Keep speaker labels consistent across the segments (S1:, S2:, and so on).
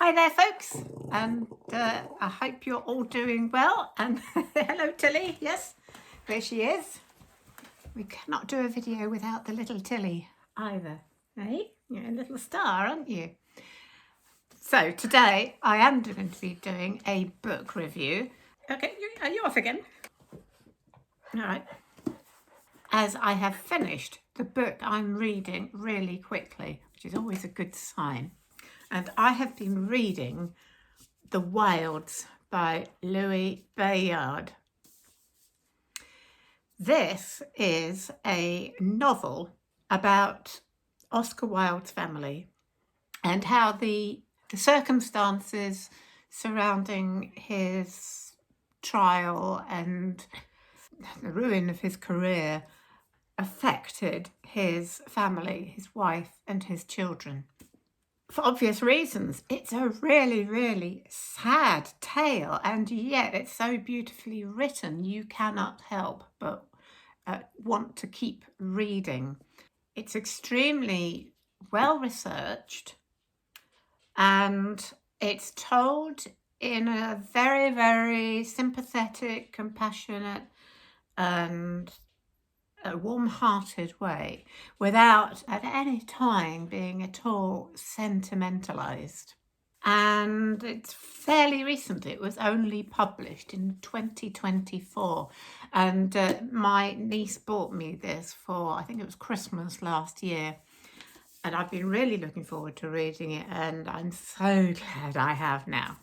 S1: Hi there, folks, and I hope you're all doing well. And hello, Tilly. Yes, there she is. We cannot do a video without the little Tilly either. Hey, you're a little star, aren't you? So today I am going to be doing a book review. Okay, are you off again? All right. As I have finished the book I'm reading really quickly, which is always a good sign. And I have been reading The Wildes by Louis Bayard. This is a novel about Oscar Wilde's family and how the circumstances surrounding his trial and the ruin of his career affected his family, his wife and his children. For obvious reasons, it's a really, really sad tale, and yet it's so beautifully written, you cannot help but want to keep reading. It's extremely well researched, and it's told in a very, very sympathetic, compassionate, and a warm-hearted way without at any time being at all sentimentalized. And it's fairly recent. It was only published in 2024. And my niece bought me this for, I think it was Christmas last year. And I've been really looking forward to reading it, and I'm so glad I have now.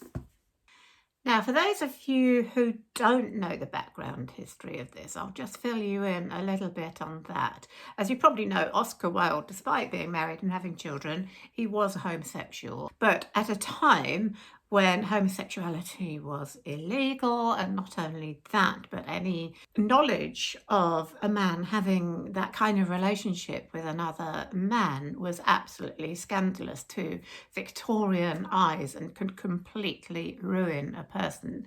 S1: Now, for those of you who don't know the background history of this, I'll just fill you in a little bit on that. As you probably know, Oscar Wilde, despite being married and having children, he was a homosexual. But at a time when homosexuality was illegal, and not only that, but any knowledge of a man having that kind of relationship with another man was absolutely scandalous to Victorian eyes and could completely ruin a person.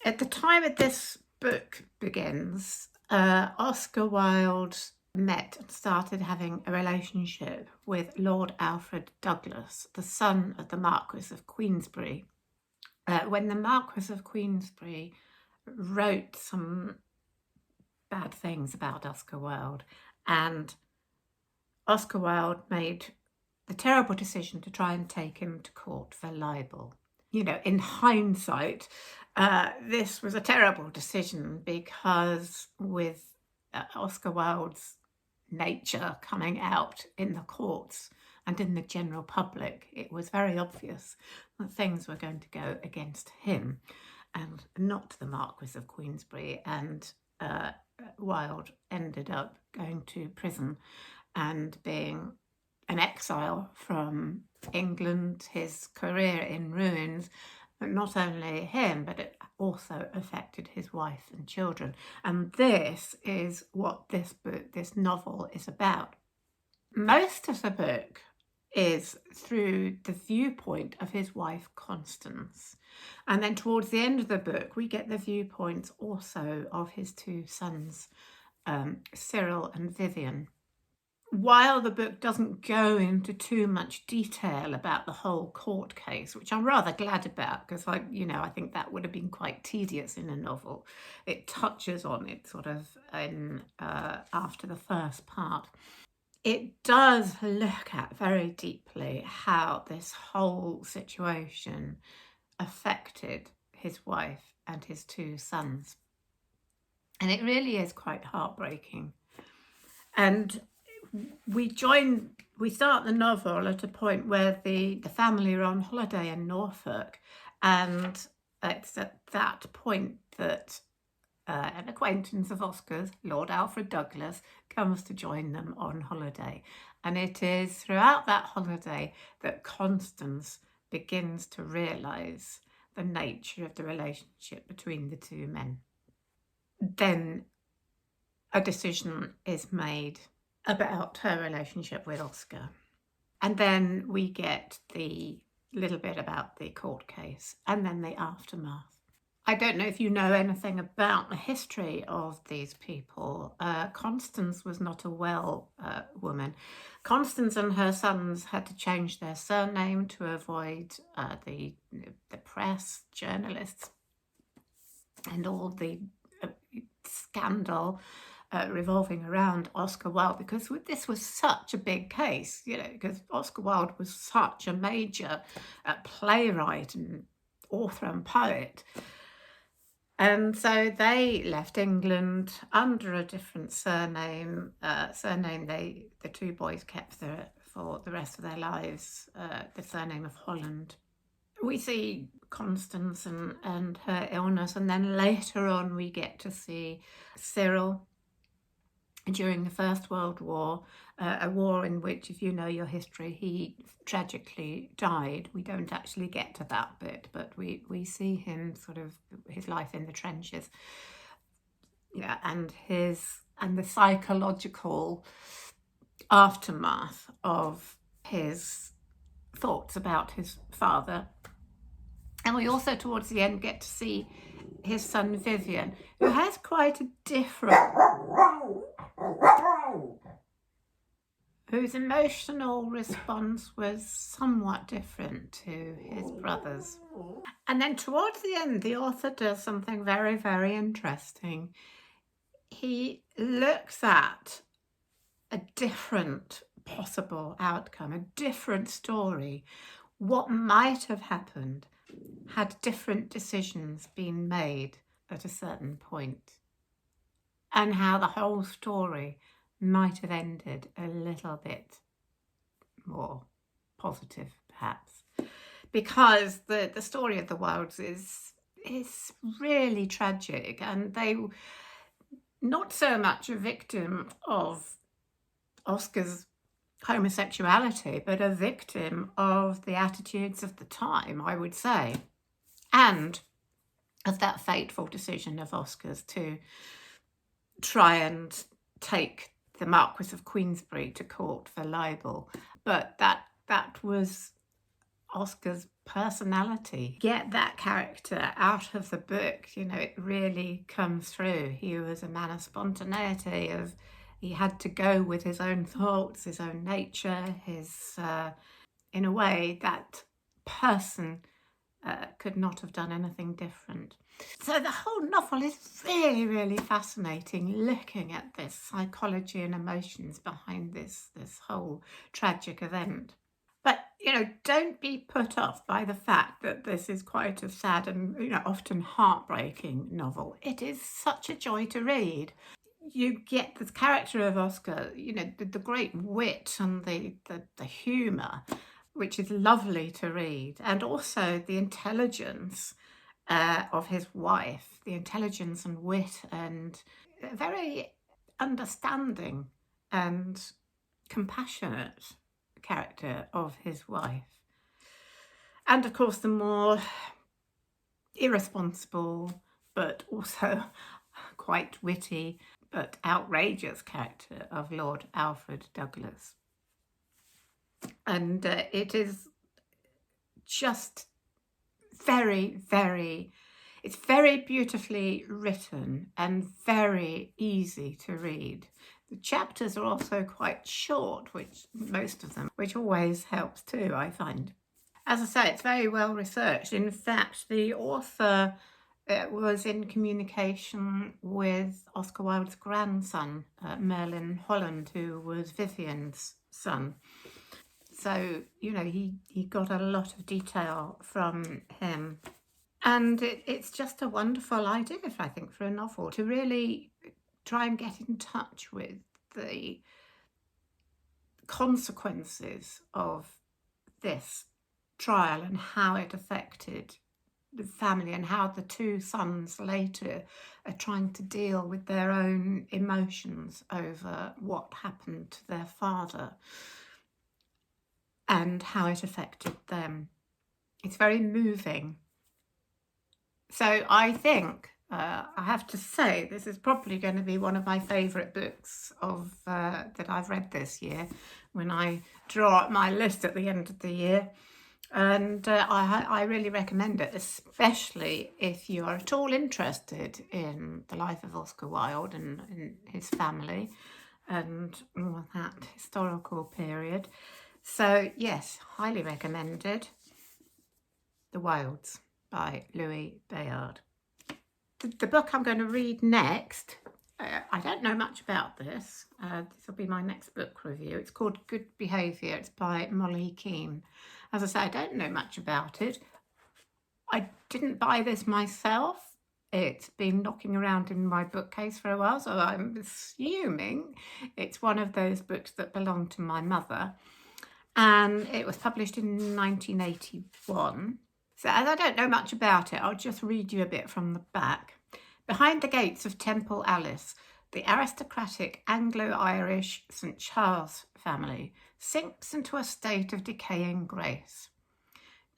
S1: At the time that this book begins, Oscar Wilde met and started having a relationship with Lord Alfred Douglas, the son of the Marquis of Queensberry. When the Marquis of Queensberry wrote some bad things about Oscar Wilde, and Oscar Wilde made the terrible decision to try and take him to court for libel. You know, in hindsight, this was a terrible decision because with Oscar Wilde's nature coming out in the courts and in the general public, it was very obvious that things were going to go against him and not the Marquis of Queensberry. And Wilde ended up going to prison and being an exile from England, his career in ruins. But not only him, but it also affected his wife and children. And this is what this book, this novel, is about. Most of the book is through the viewpoint of his wife, Constance. And then towards the end of the book, we get the viewpoints also of his two sons, Cyril and Vivian. While the book doesn't go into too much detail about the whole court case, which I'm rather glad about, because I think that would have been quite tedious in a novel. It touches on it sort of in after the first part. It does look at very deeply how this whole situation affected his wife and his two sons. And it really is quite heartbreaking. And we start the novel at a point where the family are on holiday in Norfolk, and it's at that point that an acquaintance of Oscar's, Lord Alfred Douglas, comes to join them on holiday. And it is throughout that holiday that Constance begins to realise the nature of the relationship between the two men. Then a decision is made about her relationship with Oscar. And then we get the little bit about the court case and then the aftermath. I don't know if you know anything about the history of these people. Constance was not a well woman. Constance and her sons had to change their surname to avoid the press, journalists, and all the scandal revolving around Oscar Wilde, because this was such a big case, because Oscar Wilde was such a major playwright and author and poet. And so they left England under a different surname. The two boys kept for the rest of their lives, the surname of Holland. We see Constance and her illness, and then later on we get to see Cyril during the First World War, a war in which, if you know your history, he tragically died. We don't actually get to that bit, but we see him sort of his life in the trenches, and the psychological aftermath of his thoughts about his father. And we also, towards the end, get to see his son Vivian, who has quite a different, whose emotional response was somewhat different to his brother's. And then towards the end, the author does something very, very interesting. He looks at a different possible outcome, a different story, what might have happened had different decisions been made at a certain point, and how the whole story might have ended a little bit more positive, perhaps, because the story of the Wildes is really tragic, and they not so much a victim of Oscar's homosexuality, but a victim of the attitudes of the time, I would say, and of that fateful decision of Oscar's to try and take the Marquis of Queensberry to court for libel. But that was Oscar's personality. Get that character out of the book, it really comes through. He was a man of spontaneity, he had to go with his own thoughts, his own nature, in a way that person could not have done anything different. So the whole novel is really, really fascinating, looking at this psychology and emotions behind this whole tragic event. But, don't be put off by the fact that this is quite a sad and, often heartbreaking novel. It is such a joy to read. You get the character of Oscar, the great wit and the humour, which is lovely to read, and also the intelligence of his wife, the intelligence and wit and very understanding and compassionate character of his wife. And of course the more irresponsible but also quite witty but outrageous character of Lord Alfred Douglas. And it is just very, very, it's very beautifully written and very easy to read. The chapters are also quite short, most of them, which always helps too, I find. As I say, it's very well researched. In fact, the author was in communication with Oscar Wilde's grandson, Merlin Holland, who was Vivian's son. So, he got a lot of detail from him. And it's just a wonderful idea, I think, for a novel, to really try and get in touch with the consequences of this trial and how it affected the family, and how the two sons later are trying to deal with their own emotions over what happened to their father and how it affected them. It's very moving. So I think, I have to say, this is probably going to be one of my favourite books that I've read this year when I draw up my list at the end of the year. And I really recommend it, especially if you are at all interested in the life of Oscar Wilde and in his family and all of that historical period. So yes, highly recommended. The Wildes by Louis Bayard. The book I'm going to read next, I don't know much about this. This will be my next book review. It's called Good Behaviour. It's by Molly Keane. As I say, I don't know much about it. I didn't buy this myself. It's been knocking around in my bookcase for a while, so I'm assuming it's one of those books that belonged to my mother. And it was published in 1981. So as I don't know much about it, I'll just read you a bit from the back. Behind the gates of Temple Alice, the aristocratic Anglo-Irish St. Charles family sinks into a state of decaying grace.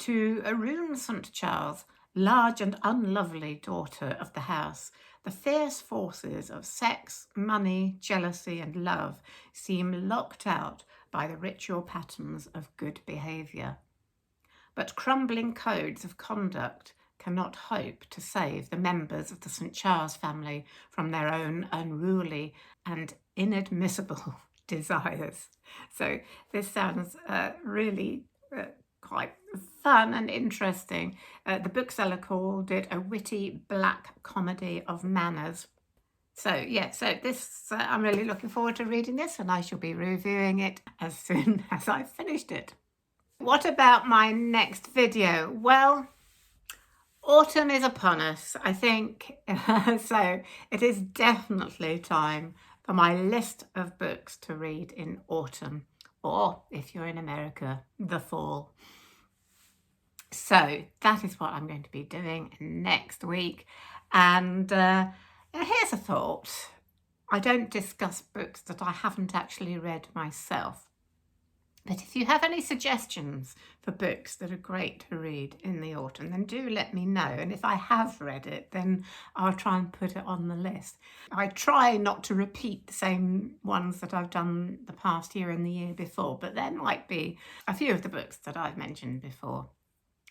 S1: To Arun St. Charles, large and unlovely daughter of the house, the fierce forces of sex, money, jealousy and love seem locked out by the ritual patterns of good behaviour. But crumbling codes of conduct cannot hope to save the members of the St. Charles family from their own unruly and inadmissible desires. So this sounds really quite fun and interesting. The bookseller called it a witty black comedy of manners. So yeah, so this, I'm really looking forward to reading this, and I shall be reviewing it as soon as I've finished it. What about my next video? Well, autumn is upon us, I think, so it is definitely time for my list of books to read in autumn, or if you're in America, the fall. So that is what I'm going to be doing next week. And here's a thought. I don't discuss books that I haven't actually read myself. But if you have any suggestions for books that are great to read in the autumn, then do let me know. And if I have read it, then I'll try and put it on the list. I try not to repeat the same ones that I've done the past year and the year before, but there might be a few of the books that I've mentioned before.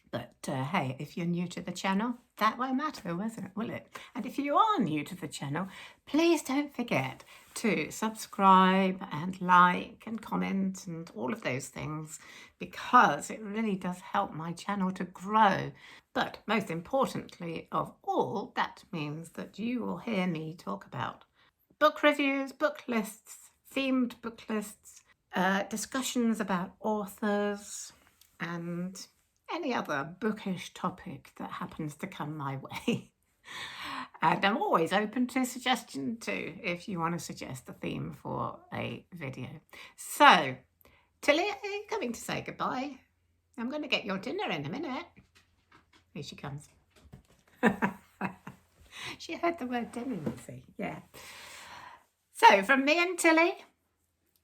S1: But hey, if you're new to the channel, that won't matter, will it? And if you are new to the channel, please don't forget to subscribe and like and comment and all of those things, because it really does help my channel to grow. But most importantly of all, that means that you will hear me talk about book reviews, book lists, themed book lists, discussions about authors, and any other bookish topic that happens to come my way. And I'm always open to suggestion too, if you want to suggest a theme for a video. So, Tilly, are you coming to say goodbye? I'm going to get your dinner in a minute. Here she comes. She heard the word dinner, you see. Yeah. So, from me and Tilly,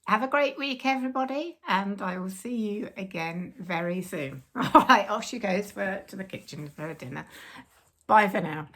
S1: have a great week, everybody, and I will see you again very soon. All right, off she goes to the kitchen for dinner. Bye for now.